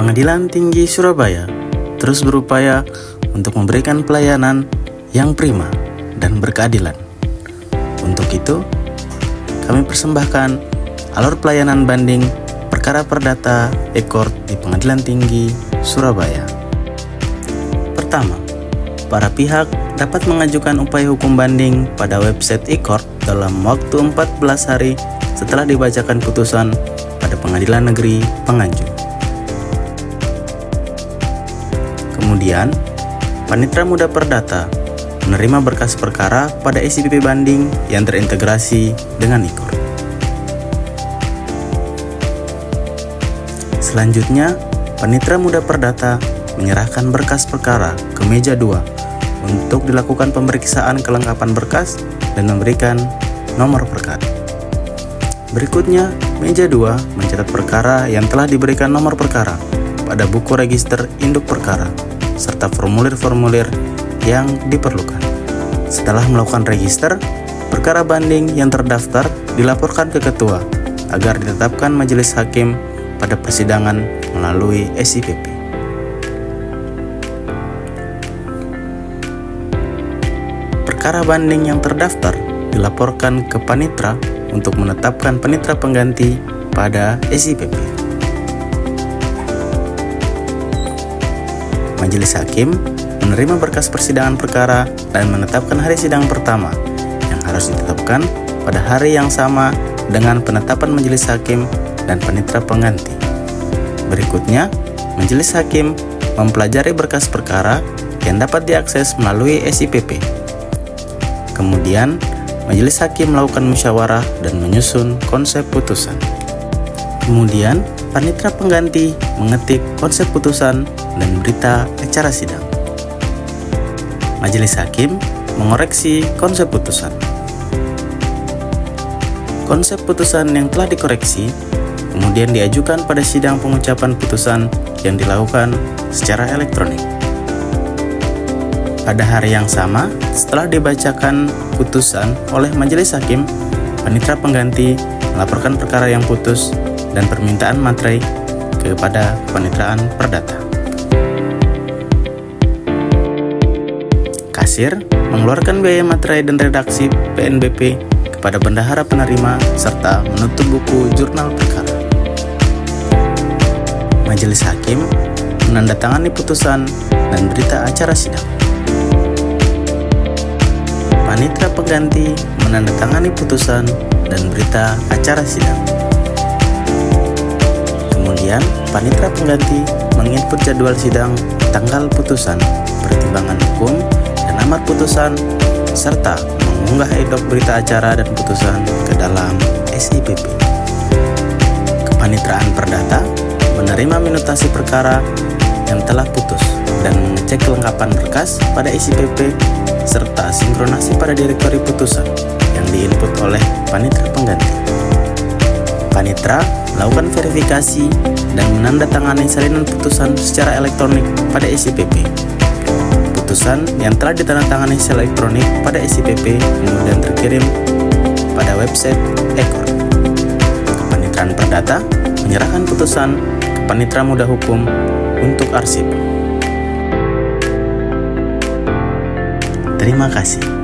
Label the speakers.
Speaker 1: Pengadilan Tinggi Surabaya terus berupaya untuk memberikan pelayanan yang prima dan berkeadilan. Untuk itu, kami persembahkan alur pelayanan banding perkara perdata e-court di Pengadilan Tinggi Surabaya. Pertama, para pihak dapat mengajukan upaya hukum banding pada website e-court dalam waktu 14 hari setelah dibacakan putusan pada Pengadilan Negeri Penganjung. Kemudian, Panitra Muda Perdata menerima berkas perkara pada SIPP banding yang terintegrasi dengan e-court. Selanjutnya, Panitra Muda Perdata menyerahkan berkas perkara ke meja 2 untuk dilakukan pemeriksaan kelengkapan berkas dan memberikan nomor perkara. Berikutnya, meja 2 mencatat perkara yang telah diberikan nomor perkara pada buku register induk perkara serta formulir-formulir yang diperlukan. Setelah melakukan register, perkara banding yang terdaftar dilaporkan ke ketua agar ditetapkan majelis hakim pada persidangan melalui SIPP. Perkara banding yang terdaftar dilaporkan ke Panitra untuk menetapkan panitra pengganti pada SIPP. Majelis hakim menerima berkas persidangan perkara dan menetapkan hari sidang pertama yang harus ditetapkan pada hari yang sama dengan penetapan majelis hakim dan panitra pengganti. Berikutnya, majelis hakim mempelajari berkas perkara yang dapat diakses melalui SIPP. Kemudian, majelis hakim melakukan musyawarah dan menyusun konsep putusan. Kemudian, panitra pengganti mengetik konsep putusan dan berita acara sidang. Majelis hakim mengoreksi konsep putusan. Konsep putusan yang telah dikoreksi kemudian diajukan pada sidang pengucapan putusan yang dilakukan secara elektronik. Pada hari yang sama, setelah dibacakan putusan oleh majelis hakim, panitra pengganti melaporkan perkara yang putus dan permintaan materai kepada Kepanitraan Perdata. Kasir mengeluarkan biaya materai dan redaksi PNBP kepada bendahara penerima serta menutup buku jurnal perkara. Majelis hakim menandatangani putusan dan berita acara sidang. Panitra pengganti menandatangani putusan dan berita acara sidang. Kemudian, panitra pengganti menginput jadwal sidang, tanggal putusan, pertimbangan hukum, dan amar putusan, serta mengunggah e-doc berita acara dan putusan ke dalam SIPP. Kepanitraan Perdata menerima minutasi perkara yang telah putus dan mengecek kelengkapan berkas pada SIPP serta sinkronasi pada direktori putusan yang diinput oleh panitra pengganti. Panitra melakukan verifikasi dan menandatangani salinan putusan secara elektronik pada SIPP. Putusan yang telah ditandatangani secara elektronik pada SIPP kemudian terkirim pada website e-court. Kepanitraan Perdata menyerahkan putusan ke Panitra Muda Hukum untuk arsip. Terima kasih.